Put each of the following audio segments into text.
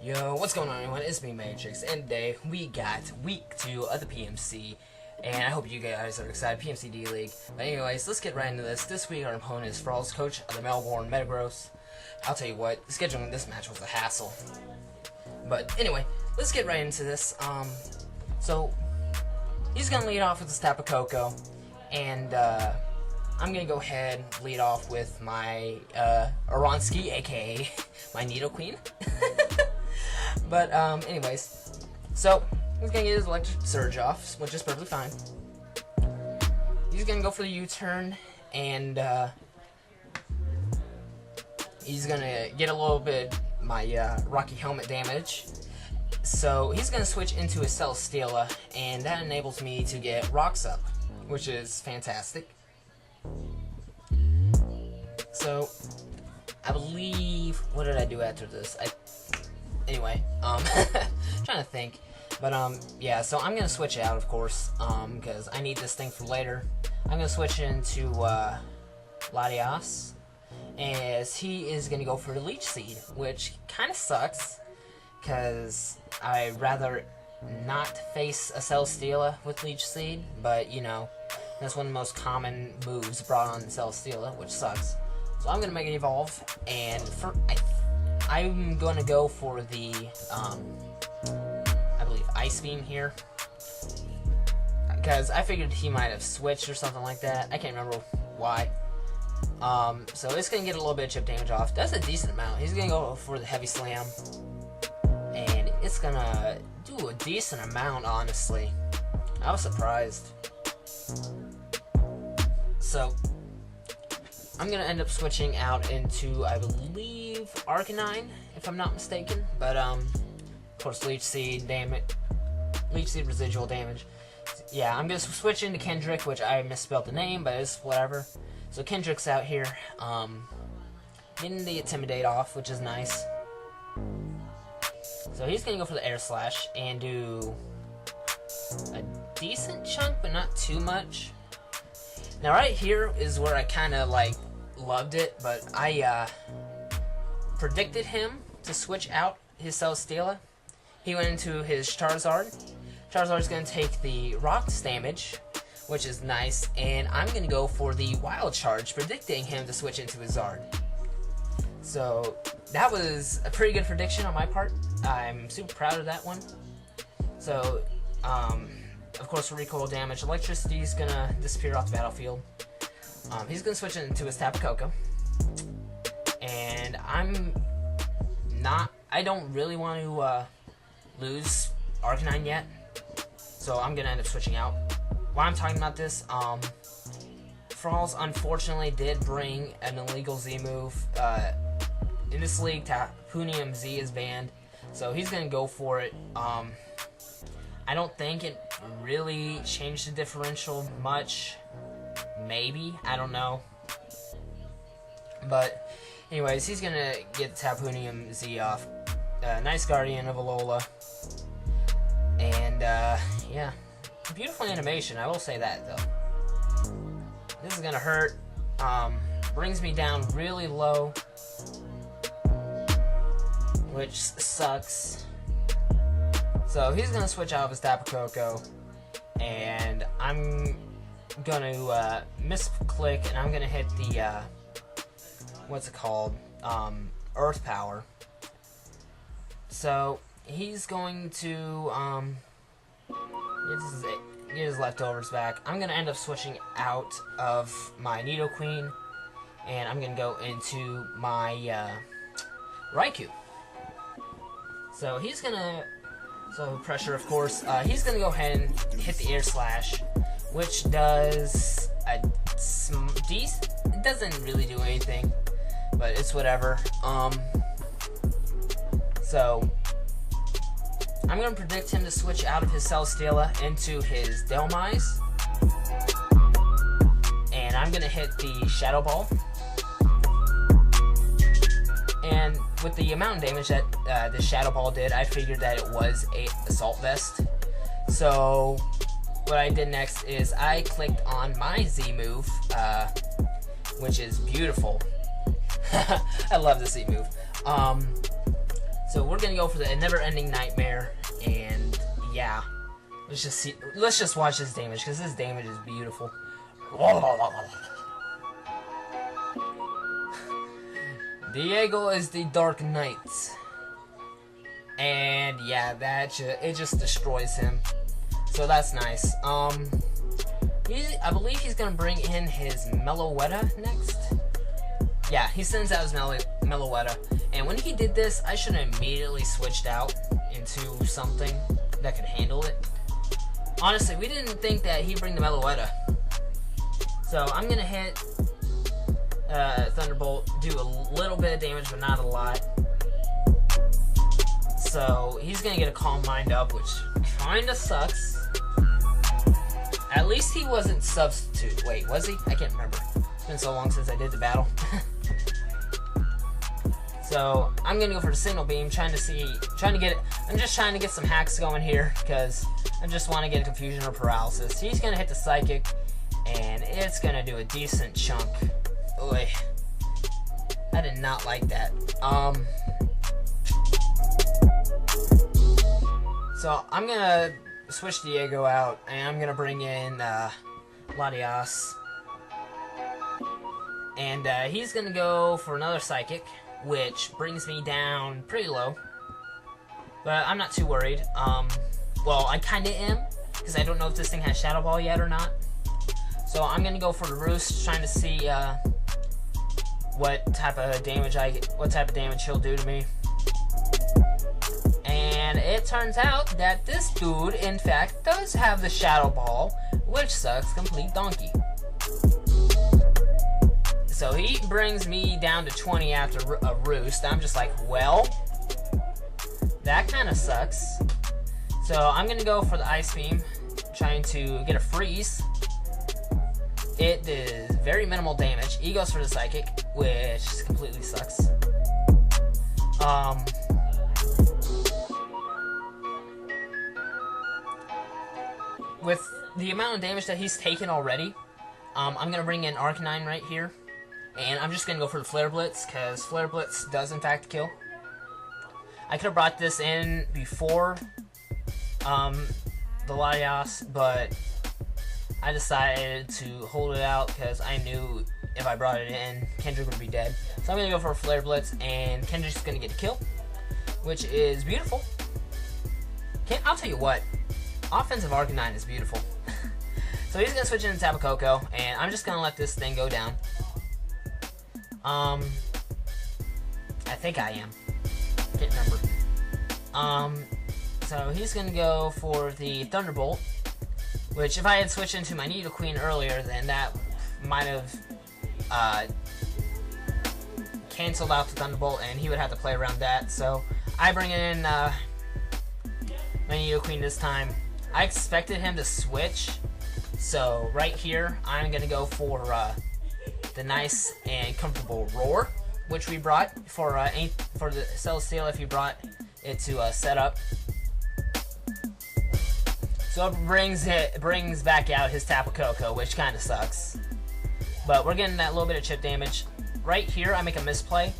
Yo, what's going on everyone? It's me, Matrix, and today we got week 2 of the PMC, and I hope you guys are excited. PMC D-League. But anyways, let's get right into this. This week our opponent is Frawls, coach of the Melborne Metagross. I'll tell you what, scheduling this match was a hassle. But anyway, let's get right into this. So he's gonna lead off with the Tapu Koko, and I'm gonna go ahead and lead off with my Aronski, aka my Nidoqueen. But anyways, so he's gonna get his Electric Surge off, which is perfectly fine. He's gonna go for the U-turn, and he's gonna get a little bit my Rocky Helmet damage. So he's gonna switch into his Celesteela, and that enables me to get Rocks up, which is fantastic. So I believe, what did I do after this? Anyway, trying to think, but yeah, so I'm gonna switch out, of course, because I need this thing for later. I'm gonna switch into Latias, as he is gonna go for the Leech Seed, which kind of sucks, because I'd rather not face a Celesteela with Leech Seed, but you know, that's one of the most common moves brought on Celesteela, which sucks. So I'm gonna make it evolve, and I'm going to go for the, I believe, Ice Beam here, because I figured he might have switched or something like that. I can't remember why. So it's going to get a little bit of chip damage off. That's a decent amount. He's going to go for the Heavy Slam, and it's going to do a decent amount, honestly. I was surprised. So I'm going to end up switching out into, I believe, Arcanine, if I'm not mistaken. But, of course, Leech Seed damage, Leech Seed residual damage. Yeah, I'm going to switch into Kendrick, which I misspelled the name, but it's whatever. So Kendrick's out here, getting the Intimidate off, which is nice. So he's going to go for the Air Slash and do a decent chunk, but not too much. Now right here is where I kind of like loved it, but I predicted him to switch out his Celesteela. He went into his Charizard. Charizard's going to take the Rocks damage, which is nice, and I'm going to go for the Wild Charge, predicting him to switch into his Zard. So that was a pretty good prediction on my part. I'm super proud of that one. So of course, for recoil damage, electricity is gonna disappear off the battlefield. He's gonna switch into his Tapu Koko, and I don't really want to lose Arcanine yet, so I'm gonna end up switching out. While I'm talking about this, Frawls unfortunately did bring an illegal Z move. In this league, Tapunium Z is banned, so he's gonna go for it. I don't think it really changed the differential much. Maybe, I don't know. But anyways, he's gonna get the Tapunium Z off. Nice Guardian of Alola. And yeah, beautiful animation, I will say that though. This is gonna hurt. Brings me down really low, which sucks. So he's going to switch out of his Tapu Koko, and I'm going to misclick, and I'm going to hit the, what's it called, Earth Power. So he's going to get his leftovers back. I'm going to end up switching out of my Nidoqueen, and I'm going to go into my Raikou. So he's going to... So pressure, of course. He's gonna go ahead and hit the Air Slash, which does it doesn't really do anything, but it's whatever. So I'm gonna predict him to switch out of his Celesteela into his Delmise, and I'm gonna hit the Shadow Ball. And with the amount of damage that the Shadow Ball did, I figured that it was a Assault Vest. So what I did next is I clicked on my Z move, which is beautiful. I love the Z move. So we're gonna go for the never-ending nightmare, and yeah, let's just watch this damage, because this damage is beautiful. Diego is the Dark Knight, and yeah, it just destroys him. So that's nice. I believe he's gonna bring in his Meloetta next. Yeah, he sends out his Meloetta, and when he did this, I should have immediately switched out into something that could handle it. Honestly, we didn't think that he'd bring the Meloetta. So I'm gonna hit Thunderbolt, do a little bit of damage, but not a lot. So he's gonna get a Calm Mind up, which kinda sucks. At least he wasn't substitute. Wait, was he? I can't remember. It's been so long since I did the battle. So I'm gonna go for the Signal Beam, I'm just trying to get some hacks going here, because I just want to get a Confusion or Paralysis. He's gonna hit the Psychic, and it's gonna do a decent chunk. Oy. I did not like that. So I'm gonna switch Diego out, and I'm gonna bring in Latias, and he's gonna go for another Psychic, which brings me down pretty low, but I'm not too worried. Well, I kinda am, because I don't know if this thing has Shadow Ball yet or not. So I'm gonna go for the Roost, trying to see what type of damage he'll do to me. And it turns out that this dude, in fact, does have the Shadow Ball, which sucks complete donkey. So he brings me down to 20 after a Roost. I'm just like, well, that kind of sucks. So I'm going to go for the Ice Beam, trying to get a Freeze. It is very minimal damage. He goes for the Psychic, which completely sucks. With the amount of damage that he's taken already, I'm going to bring in Arcanine right here. And I'm just going to go for the Flare Blitz, because Flare Blitz does in fact kill. I could have brought this in before the Latias, but I decided to hold it out because I knew if I brought it in, Kendrick would be dead. So I'm going to go for a Flare Blitz, and Kendrick's going to get a kill, which is beautiful. I'll tell you what, offensive Arcanine is beautiful. So he's going to switch into Tapu Koko, and I'm just going to let this thing go down. I think I am. Can't remember. So he's gonna go for the Thunderbolt, which if I had switched into my Nidoqueen earlier, then that might have canceled out the Thunderbolt, and he would have to play around that. So I bring in my Nidoqueen this time. I expected him to switch, so right here I'm gonna go for the nice and comfortable Roar, which we brought for the Celesteal if you brought it to set up. So it brings back out his Tapu Koko, which kind of sucks. But we're getting that little bit of chip damage. Right here, I make a misplay.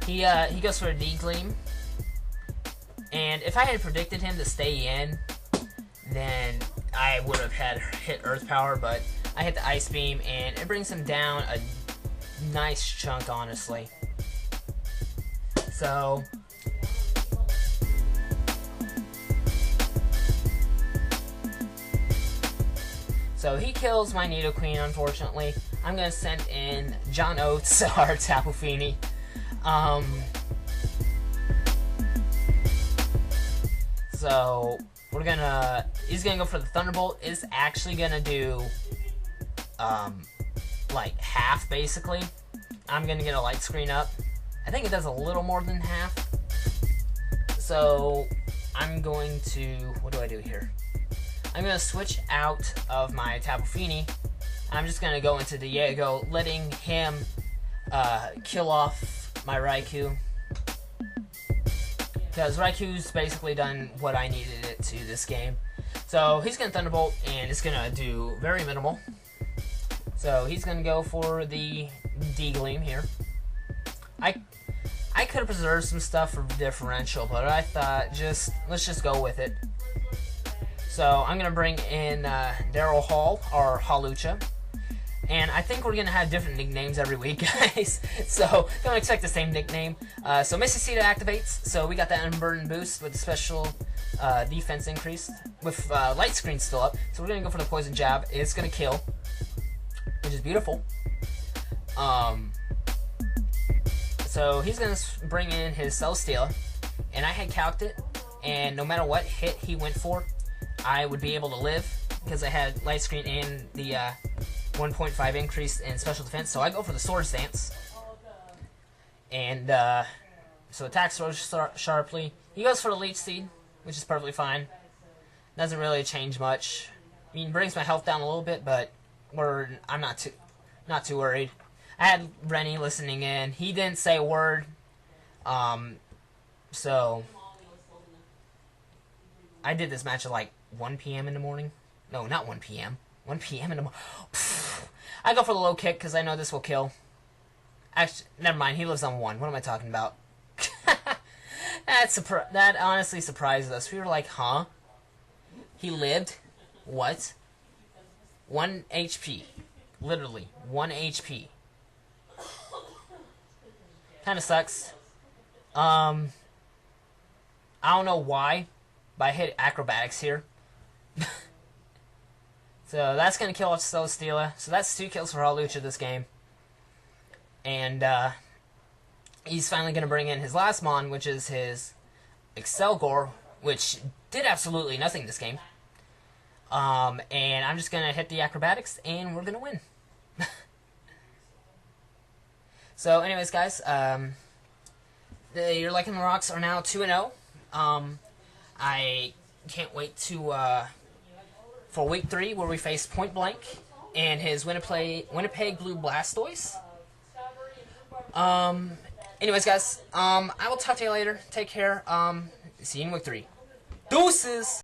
He goes for a D-Gleam, and if I had predicted him to stay in, then I would have hit Earth Power, but I hit the Ice Beam, and it brings him down a nice chunk, honestly. So he kills my Nidoqueen, unfortunately. I'm going to send in John Oates, our Tapu Fini. So he's gonna go for the Thunderbolt. It's actually gonna do like half, basically. I'm gonna get a light screen up. I think it does a little more than half. So I'm going to, what do I do here? I'm gonna switch out of my Tapu Fini. I'm just gonna go into Diego, letting him kill off my Raikou. Because Raikou's basically done what I needed it to this game. So he's going to Thunderbolt, and it's going to do very minimal. So he's going to go for the D-Gleam here. I I could have preserved some stuff for differential, but I thought let's just go with it. So I'm gonna bring in Daryl Hall or Halucha, and I think we're gonna have different nicknames every week, guys. So don't expect the same nickname. So Missy Cedar activates. So we got that unburden boost with special defense increase with light screen still up. So we're gonna go for the poison jab. It's gonna kill, which is beautiful. So he's gonna bring in his Cell Stealer, and I had calced it, and no matter what hit he went for, I would be able to live because I had light screen and the 1.5 increase in special defense. So I go for the Swords Dance, and so attacks sharply. He goes for the Leech Seed, which is perfectly fine. Doesn't really change much. I mean, brings my health down a little bit, but I'm not too worried. I had Rennie listening in. He didn't say a word. So I did this match at like 1 p.m. in the morning. No, not 1 p.m. 1 p.m. in the morning. I go for the low kick because I know this will kill. Actually, never mind. He lives on 1. What am I talking about? That honestly surprised us. We were like, huh? He lived? What? 1 HP. Literally, 1 HP. Kind of sucks. I don't know why, but I hit acrobatics here. So that's going to kill off Cell Stealer. So that's 2 kills for Halucha this game. And he's finally going to bring in his last mon, which is his Excelgor, which did absolutely nothing this game. And I'm just going to hit the acrobatics, and we're going to win. So anyways, guys, your Lycanrocks are now 2-0. I can't wait for week 3 where we face Point Blank and his Winnipeg Blue Blastoise. Anyways, guys, I will talk to you later. Take care. See you in week 3. Deuces!